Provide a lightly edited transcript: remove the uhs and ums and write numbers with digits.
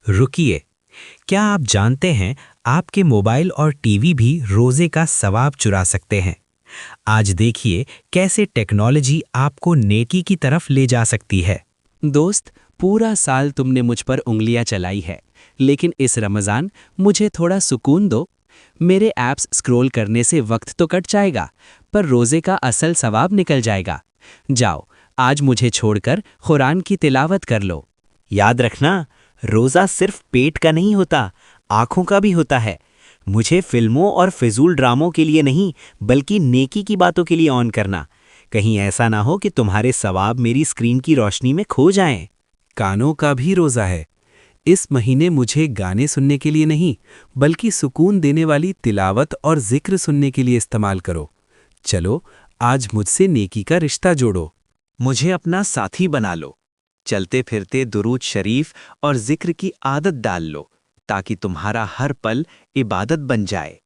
रुकिए, क्या आप जानते हैं आपके मोबाइल और टीवी भी रोजे का सवाब चुरा सकते हैं। आज देखिए कैसे टेक्नोलॉजी आपको नेकी की तरफ ले जा सकती है। दोस्त, पूरा साल तुमने मुझ पर उंगलियां चलाई है, लेकिन इस रमज़ान मुझे थोड़ा सुकून दो। मेरे ऐप्स स्क्रॉल करने से वक्त तो कट जाएगा, पर रोज़े का असल सवाब निकल जाएगा। जाओ, आज मुझे छोड़कर कुरान की तिलावत कर लो। याद रखना, रोज़ा सिर्फ पेट का नहीं होता, आँखों का भी होता है। मुझे फिल्मों और फिजूल ड्रामों के लिए नहीं, बल्कि नेकी की बातों के लिए ऑन करना। कहीं ऐसा ना हो कि तुम्हारे सवाब मेरी स्क्रीन की रोशनी में खो जाएं। कानों का भी रोज़ा है। इस महीने मुझे गाने सुनने के लिए नहीं, बल्कि सुकून देने वाली तिलावत और जिक्र सुनने के लिए इस्तेमाल करो। चलो, आज मुझसे नेकी का रिश्ता जोड़ो। मुझे अपना साथी बना लो। चलते फिरते दुरूद शरीफ और जिक्र की आदत डाल लो, ताकि तुम्हारा हर पल इबादत बन जाए।